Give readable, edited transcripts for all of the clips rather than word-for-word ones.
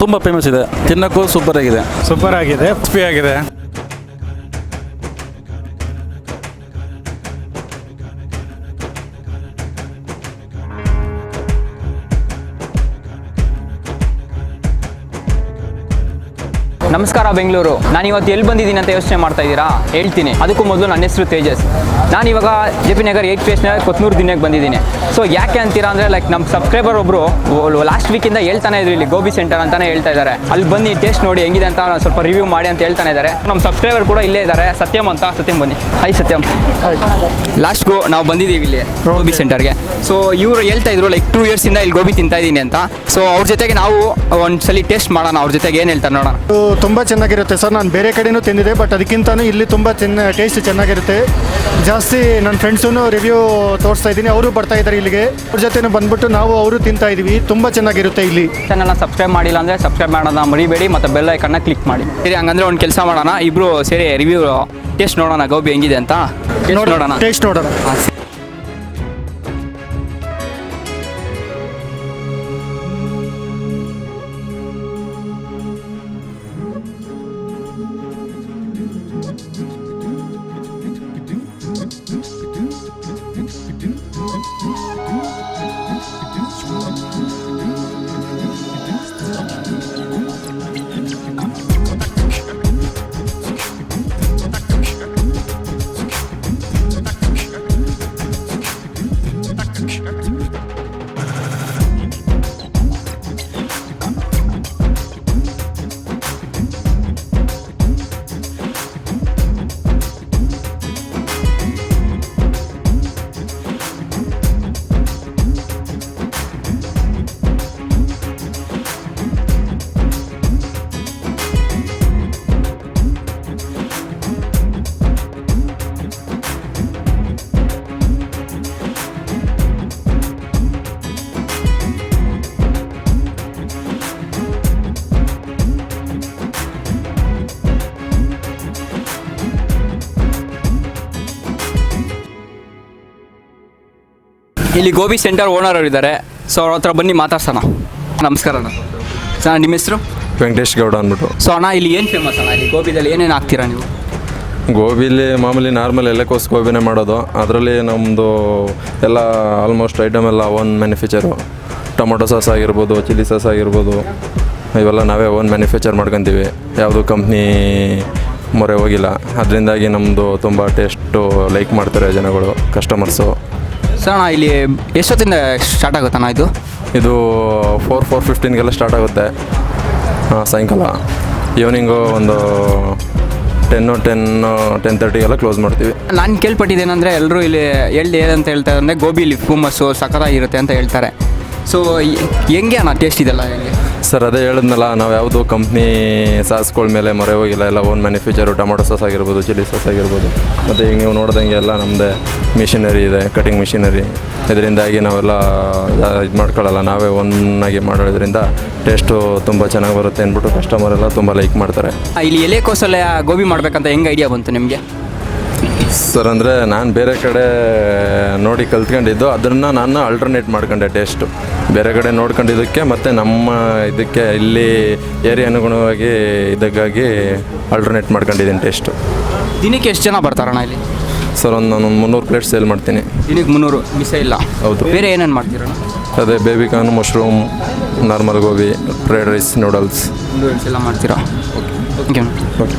ತುಂಬ ಫೇಮಸ್ ಇದೆ, ತಿನ್ನಕ್ಕೂ ಸೂಪರ್ ಆಗಿದೆ. ಸೂಪರ್ ಆಗಿದೆ, ಕ್ರಿಸ್ಪಿ ಆಗಿದೆ. ನಮಸ್ಕಾರ ಬೆಂಗಳೂರು. ನಾನು ಇವತ್ತು ಎಲ್ಲಿ ಬಂದಿದ್ದೀನಿ ಅಂತ ಯೋಚನೆ ಮಾಡ್ತಾ ಇದ್ದೀರಾ? ಹೇಳ್ತೀನಿ. ಅದಕ್ಕೂ ಮೊದಲು ನನ್ನ ಹೆಸರು ತೇಜಸ್. ನಾನು ಇವಾಗ JP ನಗರ್ 8 ಫೇಸ್ನ ಕೊತ್ನೂರು ದಿನ್ನೆಗೆ ಬಂದಿದ್ದೀನಿ. ಸೊ ಯಾಕೆ ಅಂತೀರಾ ಅಂದರೆ ನಮ್ಮ ಸಬ್ಸ್ಕ್ರೈಬರ್ ಒಬ್ಬರು ಲಾಸ್ಟ್ ವೀಕಿಂದ ಹೇಳ್ತಾನೆ ಇದ್ರು, ಇಲ್ಲಿ ಗೋಬಿ ಸೆಂಟರ್ ಅಂತಾನೆ ಹೇಳ್ತಾ ಇದ್ದಾರೆ. ಅಲ್ಲಿ ಬಂದು ಟೇಸ್ಟ್ ನೋಡಿ ಹೆಂಗಿದೆ ಅಂತ ಸ್ವಲ್ಪ ರಿವ್ಯೂ ಮಾಡಿ ಅಂತ ಹೇಳ್ತಾನೆ ಇದ್ದಾರೆ. ನಮ್ಮ ಸಬ್ಸ್ಕ್ರೈಬರ್ ಕೂಡ ಇಲ್ಲೇ ಇದ್ದಾರೆ, ಸತ್ಯಂ ಅಂತ. ಸತ್ಯಂ ಬನ್ನಿ. ಹಾಯ್ ಸತ್ಯಂ. ಲಾಸ್ಟ್ಗೂ ನಾವು ಬಂದಿದ್ದೀವಿ ಇಲ್ಲಿ ಗೋಬಿ ಸೆಂಟರ್ಗೆ. ಸೊ ಇವರು ಹೇಳ್ತಾ ಇದ್ರು 2 ಇಯರ್ಸಿಂದ ಇಲ್ಲಿ ಗೋಬಿ ತಿಂತಾ ಇದ್ದೀನಿ ಅಂತ. ಸೊ ಅವ್ರ ಜೊತೆಗೆ ನಾವು ಒಂದ್ಸಲಿ ಟೇಸ್ಟ್ ಮಾಡೋಣ, ಅವ್ರ ಜೊತೆಗೆ ಏನು ಹೇಳ್ತಾರೆ ನೋಡೋಣ. ತುಂಬ ಚೆನ್ನಾಗಿರುತ್ತೆ ಸರ್. ನಾನು ಬೇರೆ ಕಡೆನೂ ತಿಂದಿದೆ, ಬಟ್ ಅದಕ್ಕಿಂತಲೂ ಇಲ್ಲಿ ತುಂಬ ಟೇಸ್ಟ್ ಚೆನ್ನಾಗಿರುತ್ತೆ. ಜಾಸ್ತಿ ನನ್ನ ಫ್ರೆಂಡ್ಸೂ ರಿವ್ಯೂ ತೋರಿಸ್ತಾ ಇದ್ದೀನಿ, ಅವರು ಬರ್ತಾ ಇದ್ದಾರೆ ಇಲ್ಲಿಗೆ. ಅವ್ರ ಜೊತೆ ಬಂದ್ಬಿಟ್ಟು ನಾವು ಅವರು ತಿಂತಾ ಇದ್ದೀವಿ. ತುಂಬ ಚೆನ್ನಾಗಿರುತ್ತೆ ಇಲ್ಲಿ. ಚಾನಲ್ನ ಸಬ್ಸ್ಕ್ರೈಬ್ ಮಾಡಿಲ್ಲ ಅಂದರೆ ಸಬ್ಸ್ಕ್ರೈಬ್ ಮಾಡೋಣ ಮರಿಬೇಡಿ, ಮತ್ತು ಬೆಲ್ ಐಕನ್ನ ಕ್ಲಿಕ್ ಮಾಡಿ. ಸರಿ, ಹಂಗಂದ್ರೆ ಒಂದು ಕೆಲಸ ಮಾಡೋಣ, ಇಬ್ಬರು ಸೇರಿ ರಿವ್ಯೂ ಟೇಸ್ಟ್ ನೋಡೋಣ ಗೋಬಿ ಹೆಂಗಿದೆ ಅಂತ. ನೋಡೋಣ, ಟೇಸ್ಟ್ ನೋಡೋಣ. ಇಲ್ಲಿ ಗೋಬಿ ಸೆಂಟರ್ ಓನರ್ ಅವರು ಇದ್ದಾರೆ. ಸೊ ಅವ್ರ ಹತ್ರ ಬನ್ನಿ ಮಾತಾಡ್ಸೋಣ. ನಮಸ್ಕಾರ ಅಣ್ಣ. ಸರ್ ನಿಮ್ಮ ಹೆಸರು? ವೆಂಕಟೇಶ್ ಗೌಡ ಅಂದ್ಬಿಟ್ಟು. ಸೊ ಅಣ್ಣ, ಇಲ್ಲಿ ಏನು ಫೇಮಸ್ ಅಣ್ಣ? ಇಲ್ಲಿ ಗೋಬಿದಲ್ಲಿ ಏನೇನು ಹಾಕ್ತೀರಾ ನೀವು? ಗೋಬಿಲಿ ಮಾಮೂಲಿ ನಾರ್ಮಲ್ ಎಲೆಕೋಸ್ ಗೋಬಿನೇ ಮಾಡೋದು. ಅದರಲ್ಲಿ ನಮ್ಮದು ಎಲ್ಲ ಆಲ್ಮೋಸ್ಟ್ ಐಟಮ್ ಎಲ್ಲ ಓನ್ ಮ್ಯಾನುಫ್ಯಾಕ್ಚರು. ಟೊಮೊಟೊ ಸಾಸ್ ಆಗಿರ್ಬೋದು, ಚಿಲ್ಲಿ ಸಾಸ್ ಆಗಿರ್ಬೋದು, ಇವೆಲ್ಲ ನಾವೇ ಓನ್ ಮ್ಯಾನುಫ್ಯಾಕ್ಚರ್ ಮಾಡ್ಕೊತೀವಿ. ಯಾವುದು ಕಂಪ್ನಿ ಮೊರೆ ಹೋಗಿಲ್ಲ. ಅದರಿಂದಾಗಿ ನಮ್ಮದು ತುಂಬ ಟೇಸ್ಟು ಲೈಕ್ ಮಾಡ್ತಾರೆ ಜನಗಳು, ಕಸ್ಟಮರ್ಸು. ಸರ್ ಅಣ್ಣ, ಇಲ್ಲಿ ಎಷ್ಟೊತ್ತಿಂದ ಸ್ಟಾರ್ಟ್ ಆಗುತ್ತಣ್ಣ ಇದು? ಇದು 4:15 ಸ್ಟಾರ್ಟ್ ಆಗುತ್ತೆ ಸಾಯಂಕಾಲ. ಈವ್ನಿಂಗು ಒಂದು 10:30 ಕ್ಲೋಸ್ ಮಾಡ್ತೀವಿ. ನಾನು ಕೇಳ್ಪಟ್ಟಿದ್ದೇನೆಂದರೆ ಎಲ್ಲರೂ ಇಲ್ಲಿ ಏನಂತ ಹೇಳ್ತಾರೆ ಅಂದರೆ ಗೋಬಿ ಇಲ್ಲಿ ಫೇಮಸ್ಸು, ಸಖತ್ತಾಗಿರುತ್ತೆ ಅಂತ ಹೇಳ್ತಾರೆ. ಸೊ ಹೆಂಗೆ ಅಣ್ಣ ಟೇಸ್ಟ್ ಇದೆಲ್ಲ ಇಲ್ಲಿ? ಸರ್ ಅದೇ ಹೇಳಿದ್ನಲ್ಲ, ನಾವು ಯಾವುದು ಕಂಪ್ನಿ ಸಾಸ್ಗಳ ಮೇಲೆ ಮೊರೆ ಹೋಗಿಲ್ಲ. ಎಲ್ಲ ಓನ್ ಮ್ಯಾನುಫ್ಯಾಕ್ಚರು. ಟೊಮೊಟೊ ಸಾಸ್ ಆಗಿರ್ಬೋದು, ಚಿಲ್ಲಿ ಸಾಸ್ ಆಗಿರ್ಬೋದು, ಮತ್ತು ಈಗ ನೀವು ನೋಡ್ದಂಗೆ ಎಲ್ಲ ನಮ್ಮದೇ ಮಿಷಿನರಿ ಇದೆ, ಕಟಿಂಗ್ ಮಿಷಿನರಿ. ಇದರಿಂದಾಗಿ ನಾವೆಲ್ಲ ಇದು ಮಾಡ್ಕೊಳ್ಳಲ್ಲ, ನಾವೇ ಒನ್ನಾಗಿ ಮಾಡೋದ್ರಿಂದ ಟೇಸ್ಟು ತುಂಬ ಚೆನ್ನಾಗಿ ಬರುತ್ತೆ ಅಂದ್ಬಿಟ್ಟು ಕಸ್ಟಮರೆಲ್ಲ ತುಂಬ ಲೈಕ್ ಮಾಡ್ತಾರೆ. ಇಲ್ಲಿ ಎಲೆಕೋಸಲ್ಲೇ ಗೋಬಿ ಮಾಡಬೇಕಂತ ಹೆಂಗೆ ಐಡಿಯಾ ಬಂತು ನಿಮಗೆ? ಸರ್ ಅಂದರೆ ನಾನು ಬೇರೆ ಕಡೆ ನೋಡಿ ಕಲ್ತ್ಕೊಂಡಿದ್ದು, ಅದನ್ನು ನಾನು ಆಲ್ಟರ್ನೇಟ್ ಮಾಡ್ಕೊಂಡೆ ಟೇಸ್ಟು. ಬೇರೆ ಕಡೆ ನೋಡ್ಕೊಂಡಿದ್ದಕ್ಕೆ ಮತ್ತು ನಮ್ಮ ಇದಕ್ಕೆ ಇಲ್ಲಿ ಏರಿಯಾ ಅನುಗುಣವಾಗಿ ಇದಕ್ಕಾಗಿ ಆಲ್ಟರ್ನೇಟ್ ಮಾಡ್ಕೊಂಡಿದ್ದೀನಿ ಟೇಸ್ಟು. ದಿನಕ್ಕೆ ಎಷ್ಟು ಜನ ಬರ್ತಾರಣ್ಣ ಇಲ್ಲಿ? ಸರ್ ನಾನು 300 ಪ್ಲೇಟ್ ಸೇಲ್ ಮಾಡ್ತೀನಿ. ದಿನಕ್ಕೆ 300 ಮಿಸ್ ಇಲ್ಲ? ಹೌದು. ಬೇರೆ ಏನೇನು ಮಾಡ್ತೀರಣ್ಣ? ಅದೇ baby corn, mushroom, normal gobi, fried rice, noodles ಎಲ್ಲ ಮಾಡ್ತೀರಾ? Okay okay.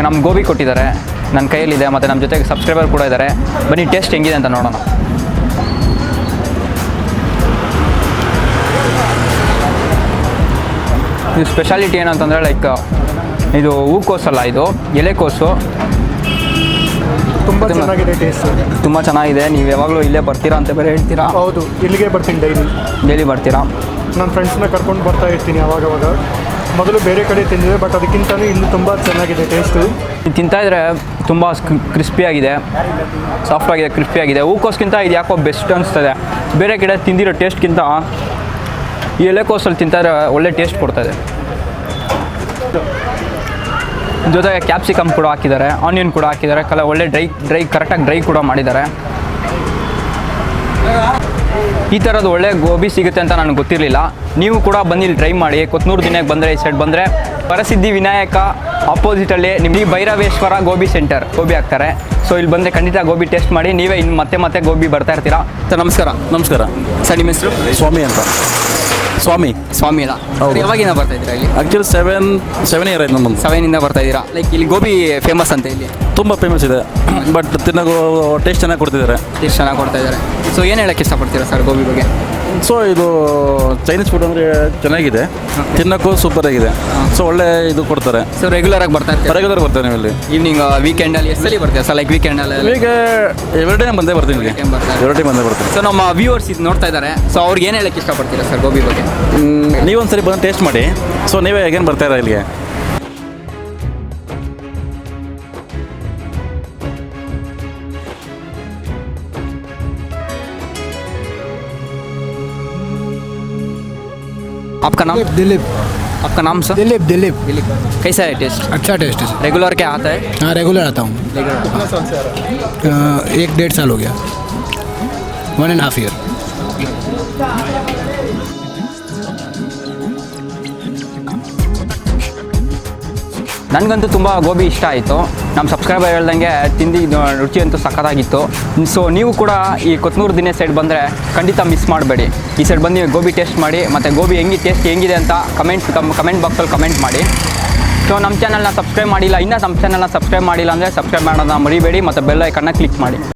ನಮ್ಮ ಗೋಬಿ ಕೊಟ್ಟಿದ್ದಾರೆ, ನನ್ನ ಕೈಯಲ್ಲಿದೆ, ಮತ್ತು ನಮ್ಮ ಜೊತೆಗೆ ಸಬ್ಸ್ಕ್ರೈಬರ್ ಕೂಡ ಇದ್ದಾರೆ. ಬನ್ನಿ ಟೇಸ್ಟ್ ಹೆಂಗಿದೆ ಅಂತ ನೋಡೋಣ. ಇದು ಸ್ಪೆಷಾಲಿಟಿ ಏನಂತಂದರೆ ಲೈಕ್ ಇದು ಹೂಕೋಸಲ್ಲ, ಇದು ಎಲೆಕೋಸು. ತುಂಬ ಚೆನ್ನಾಗಿದೆ ಟೇಸ್ಟ್. ತುಂಬ ಚೆನ್ನಾಗಿದೆ. ನೀವು ಯಾವಾಗಲೂ ಇಲ್ಲೇ ಬರ್ತೀರಾ ಅಂತ ಬೇರೆ ಹೇಳ್ತೀರಾ? ಹೌದು, ಇಲ್ಲಿಗೆ ಬರ್ತೀನಿ ಡೈಲಿ ಬರ್ತೀರಾ? ನನ್ನ ಫ್ರೆಂಡ್ಸ್ನ ಕರ್ಕೊಂಡು ಬರ್ತಾ ಇರ್ತೀನಿ ಅವಾಗವಾಗ. ಮೊದಲು ಬೇರೆ ಕಡೆ ತಿಂದಿದೆ, ಬಟ್ ಅದಕ್ಕಿಂತಲೂ ಇಲ್ಲಿ ತುಂಬ ಚೆನ್ನಾಗಿದೆ ಟೇಸ್ಟು. ತಿಂತಾಯಿದ್ರೆ ತುಂಬ ಕ್ರಿಸ್ಪಿಯಾಗಿದೆ, ಸಾಫ್ಟಾಗಿದೆ, ಕ್ರಿಸ್ಪಿಯಾಗಿದೆ. ಹೂಕೋಸ್ಗಿಂತ ಇದು ಯಾಕೋ ಬೆಸ್ಟ್ ಅನಿಸ್ತದೆ. ಬೇರೆ ಕಡೆ ತಿಂದಿರೋ ಟೇಸ್ಟ್ಗಿಂತ ಈ ಎಲೆಕೋಸಲ್ಲಿ ತಿಂತಾಯಿದ್ರೆ ಒಳ್ಳೆ ಟೇಸ್ಟ್ ಕೊಡ್ತಾಯಿದೆ. ಜೊತೆಗೆ ಕ್ಯಾಪ್ಸಿಕಮ್ ಕೂಡ ಹಾಕಿದ್ದಾರೆ, ಆನಿಯನ್ ಕೂಡ ಹಾಕಿದ್ದಾರೆ, ಒಳ್ಳೆ ಕರೆಕ್ಟಾಗಿ ಡ್ರೈ ಕೂಡ ಮಾಡಿದ್ದಾರೆ. ಈ ಥರದ್ದು ಒಳ್ಳೆ ಗೋಬಿ ಸಿಗುತ್ತೆ ಅಂತ ನನಗೆ ಗೊತ್ತಿರಲಿಲ್ಲ. ನೀವು ಕೂಡ ಬಂದು ಇಲ್ಲಿ ಟ್ರೈ ಮಾಡಿ. ಕೊತ್ನೂರು ದಿನಕ್ಕೆ ಬಂದರೆ ಈ ಸೈಡ್ ಬಂದರೆ ವರಸಿದ್ದಿ ವಿನಾಯಕ ಆಪೋಸಿಟಲ್ಲಿ ನಿಮಗೆ ಭೈರವೇಶ್ವರ ಗೋಬಿ ಸೆಂಟರ್ ಗೋಬಿ ಹಾಕ್ತಾರೆ. ಸೊ ಇಲ್ಲಿ ಬಂದರೆ ಖಂಡಿತ ಗೋಬಿ ಟೇಸ್ಟ್ ಮಾಡಿ, ನೀವೇ ಇನ್ನು ಮತ್ತೆ ಗೋಬಿ ಬರ್ತಾ ಇರ್ತೀರಾ. ಸರ್ ನಮಸ್ಕಾರ. ನಮಸ್ಕಾರ ಸರ್, ನಿಮ್ಮ ಹೆಸರು? ಸ್ವಾಮಿ ಅಂತ. ಸ್ವಾಮಿ ಅಲ್ಲ, ಹೌದು. ಯಾವಾಗಿಂದ ಬರ್ತಾ ಇದ್ದೀರಾ ಇಲ್ಲಿ? ಆ್ಯಕ್ಚುಲಿ 7 ಇಯರ್ ಆಯ್ತು ನಮ್ಮದು. 7 ಬರ್ತಾ ಇದ್ದೀರಾ. ಲೈಕ್ ಇಲ್ಲಿ ಗೋಬಿ ಫೇಮಸ್ ಅಂತ ಇಲ್ಲಿ ತುಂಬ ಫೇಮಸ್ ಇದೆ, ಬಟ್ ತಿನ್ನೋದು ಟೇಸ್ಟ್ ಚೆನ್ನಾಗಿ ಕೊಡ್ತಿದ್ದಾರೆ. ಟೇಸ್ಟ್ ಚೆನ್ನಾಗಿ ಕೊಡ್ತಾ ಇದ್ದಾರೆ. ಸೊ ಏನು ಹೇಳೋಕ್ಕೆ ಇಷ್ಟಪಡ್ತೀರಾ ಸರ್ ಗೋಬಿ ಬಗ್ಗೆ? ಸೊ ಇದು ಚೈನೀಸ್ ಫುಡ್ ಅಂದರೆ ಚೆನ್ನಾಗಿದೆ, ತಿನ್ನೋಕ್ಕೂ ಸೂಪರ್ ಆಗಿದೆ. ಸೊ ಒಳ್ಳೆ ಇದು ಕೊಡ್ತಾರೆ. ಸೊ ರೆಗ್ಯುಲರಾಗಿ ಬರ್ತಾ ಇರ್ತೀರಾ? ರೆಗ್ಯುಲರ್ ಬರ್ತಾರೆ ನೀವು ಇಲ್ಲಿ. ಈವ್ನಿಂಗ್ ವೀಕೆಂಡಲ್ಲಿ ಎಷ್ಟಲ್ಲಿ ಬರ್ತೀರಾ ಸರ್? ಲೈಕ್ ವೀಕೆಂಡಲ್ಲಿ ಈಗ ಎವ್ರಿ ಟೈಮ್ ಬಂದೇ ಬರ್ತೀನಿ ಇಲ್ಲಿ. ಎವ್ರಿ ಟೈಮ್ ಬಂದೇ ಬರ್ತೀನಿ. ಸೊ ನಮ್ಮ ವ್ಯೂವರ್ಸ್ ಇದು ನೋಡ್ತಾ ಇದ್ದಾರೆ. ಸೊ ಅವ್ರಿಗೆ ಏನು ಹೇಳಕ್ಕೆ ಇಷ್ಟಪಡ್ತೀರಾ ಸರ್ ಗೋಬಿ ಬಗ್ಗೆ? ನೀವೊಂದ್ಸರಿ ಬಂದು ಟೇಸ್ಟ್ ಮಾಡಿ. ಸೊ ನೀವೇ ಹೇಗೇನು ಬರ್ತಾಯಿರ ಇಲ್ಲಿಗೆ. आपका नाम? दिलीप। आपका नाम सर? दिलीप। दिलीप। कैसा है टेस्ट? अच्छा टेस्ट है। रेगुलर क्या आता है? हाँ, रेगुलर आता हूँ। रेगुलर 1-1.5 साल हो गया, 1.5 ईयर। ನನಗಂತೂ ತುಂಬ ಗೋಬಿ ಇಷ್ಟ ಆಯಿತು. ನಮ್ಮ ಸಬ್ಸ್ಕ್ರೈಬರ್ ಹೇಳ್ದಂಗೆ ತಿಂದಿದ್ದು ರುಚಿ ಅಂತೂ ಸಖತ್ತಾಗಿತ್ತು. ಸೊ ನೀವು ಕೂಡ ಈ ಕೊತ್ನೂರು ದಿನೇ ಸೈಡ್ ಬಂದರೆ ಖಂಡಿತ ಮಿಸ್ ಮಾಡಬೇಡಿ. ಈ ಸೈಡ್ ಬಂದು ಗೋಬಿ ಟೇಸ್ಟ್ ಮಾಡಿ, ಮತ್ತು ಗೋಬಿ ಹೆಂಗಿದೆ ಅಂತ ಕಮೆಂಟ್ ಬಾಕ್ಸಲ್ಲಿ ಕಮೆಂಟ್ ಮಾಡಿ. ಸೊ ನಮ್ಮ ಚಾನಲ್ನ ಸಬ್ಸ್ಕ್ರೈಬ್ ಮಾಡಿಲ್ಲ, ಇನ್ನೂ ನಮ್ಮ ಚಾನಲ್ನ ಸಬ್ಸ್ಕ್ರೈಬ್ ಮಾಡಿಲ್ಲ ಅಂದರೆ ಸಬ್ಸ್ಕ್ರೈಬ್ ಮಾಡೋದನ್ನ ಮರಿಬೇಡಿ, ಮತ್ತು ಬೆಲ್ ಐಕನ್ನ ಕ್ಲಿಕ್ ಮಾಡಿ.